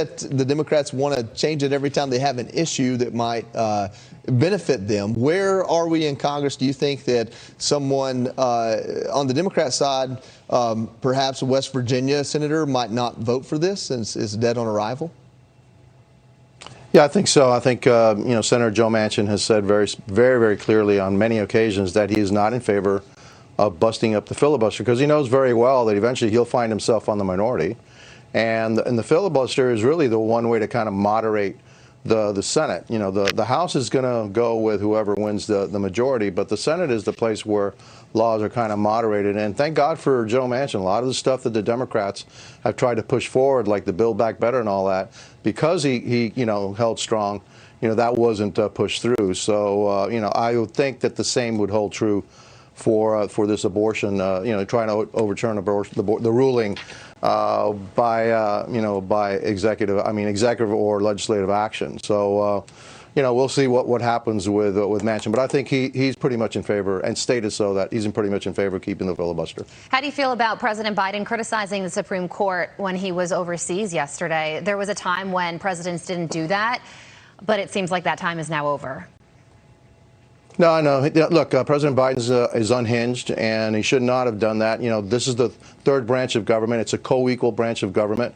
that the Democrats want to change it every time they have an issue that might benefit them. Where are we in Congress? Do you think that someone on the Democrat side, perhaps a West Virginia senator, might not vote for this since it's dead on arrival? Yeah, I think so. I think Senator Joe Manchin has said very clearly on many occasions that he is not in favor of busting up the filibuster, because he knows very well that eventually he'll find himself on the minority, and the filibuster is really the one way to kind of moderate the Senate. The House is going to go with whoever wins the majority, but the Senate is the place where laws are kind of moderated. And thank God for Joe Manchin. A lot of the stuff that the Democrats have tried to push forward, like the Build Back Better and all that, because he held strong, that wasn't pushed through. So I would think that the same would hold true for this abortion, trying to overturn the ruling by executive or legislative action. So we'll see what happens with Manchin, but I think he's pretty much in favor, and stated so, that he's pretty much in favor of keeping the filibuster. How do you feel about President Biden criticizing the Supreme Court when he was overseas yesterday? There was a time when presidents didn't do that, but it seems like that time is now over. No. Look, President Biden is unhinged, and he should not have done that. This is the third branch of government. It's a co-equal branch of government.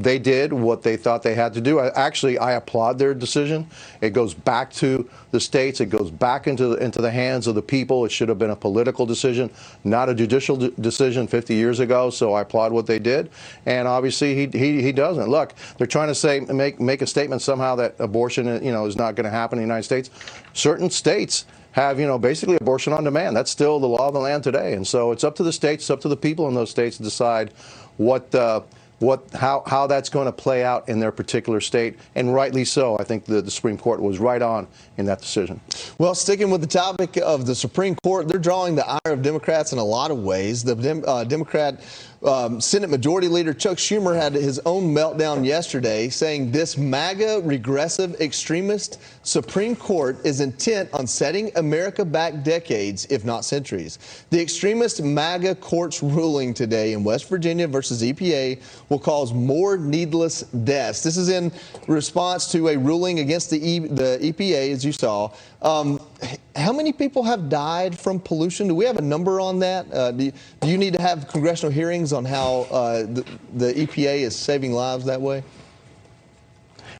They did what they thought they had to do. I applaud their decision. It goes back to the states. It goes back into the hands of the people. It should have been a political decision, not a judicial decision 50 years ago. So I applaud what they did. And obviously he doesn't. Look, they're trying to make a statement somehow that abortion is not going to happen in the United States. Certain states have, basically abortion on demand. That's still the law of the land today. And so it's up to the states, it's up to the people in those states to decide how that's going to play out in their particular state, and rightly so. I think the Supreme Court was right on in that decision. Well, sticking with the topic of the Supreme Court, they're drawing the ire of Democrats in a lot of ways. The Democrat Senate Majority Leader Chuck Schumer had his own meltdown yesterday, saying this MAGA regressive extremist Supreme Court is intent on setting America back decades, if not centuries. The extremist MAGA court's ruling today in West Virginia versus EPA will cause more needless deaths. This is in response to a ruling against the EPA, as you saw. How many people have died from pollution? Do we have a number on that? Do you need to have congressional hearings on how the EPA is saving lives that way?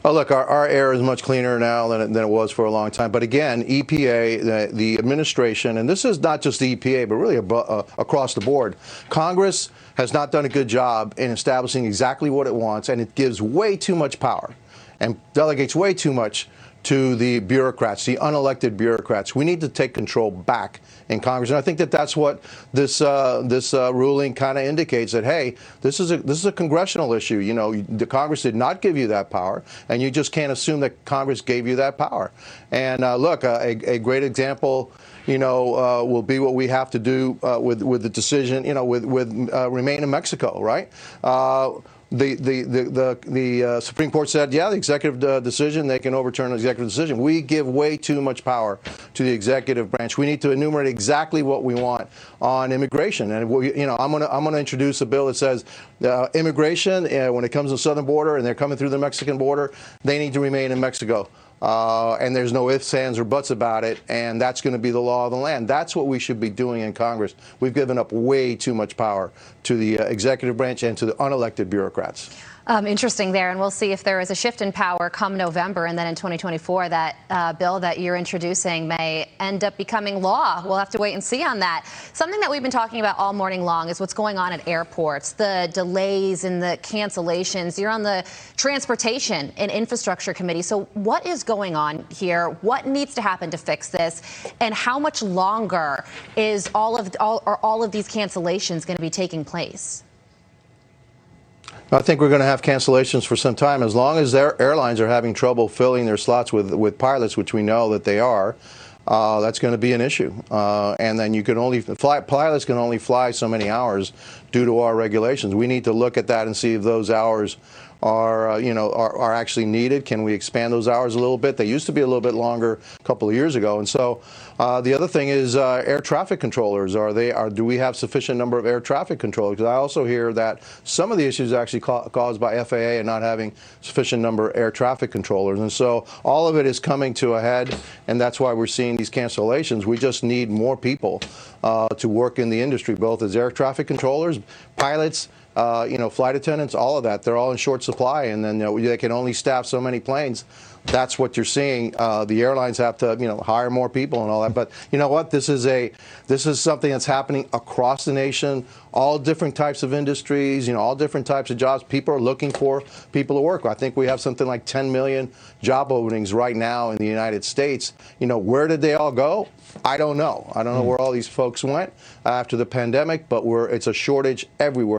Oh, look, our air is much cleaner now than it was for a long time. But again, EPA, the administration, and this is not just the EPA, but really across the board, Congress has not done a good job in establishing exactly what it wants, and it gives way too much power and delegates way too much to the bureaucrats, the unelected bureaucrats. We need to take control back in Congress, and I think that's what this ruling kind of indicates, that hey, this is a congressional issue. The Congress did not give you that power, and you just can't assume that Congress gave you that power. And look, a great example, will be what we have to do with the decision, with remain in Mexico, right? The Supreme Court said, yeah, the executive decision, they can overturn the executive decision. We give way too much power to the executive branch. We need to enumerate exactly what we want on immigration. And I'm going to introduce a bill that says immigration, when it comes to the southern border and they're coming through the Mexican border, they need to remain in Mexico. And there's no ifs, ands, or buts about it, and that's going to be the law of the land. That's what we should be doing in Congress. We've given up way too much power to the executive branch and to the unelected bureaucrats. Interesting there, and we'll see if there is a shift in power come November, and then in 2024 that bill that you're introducing may end up becoming law. We'll have to wait and see on that. Something that we've been talking about all morning long is what's going on at airports, the delays and the cancellations. You're on the Transportation and Infrastructure Committee, so what is going on here? What needs to happen to fix this, and how much longer is all of these cancellations going to be taking place? I think we're going to have cancellations for some time. As long as their airlines are having trouble filling their slots with pilots, which we know that they are, that's going to be an issue. And then pilots can only fly so many hours due to our regulations. We need to look at that and see if those hours are actually needed. Can we expand those hours a little bit? They used to be a little bit longer a couple of years ago. And so the other thing is air traffic controllers. Do we have sufficient number of air traffic controllers? Because I also hear that some of the issues are actually caused by FAA and not having sufficient number of air traffic controllers. And so all of it is coming to a head, and that's why we're seeing these cancellations. We just need more people to work in the industry, both as air traffic controllers, pilots, flight attendants, all of that. They're all in short supply, and then they can only staff so many planes. That's what you're seeing. The airlines have to, hire more people and all that. But you know what? This is something that's happening across the nation. All different types of industries, all different types of jobs. People are looking for people to work. I think we have something like 10 million job openings right now in the United States. Where did they all go? I don't know. I don't know where all these folks went after the pandemic, but it's a shortage everywhere.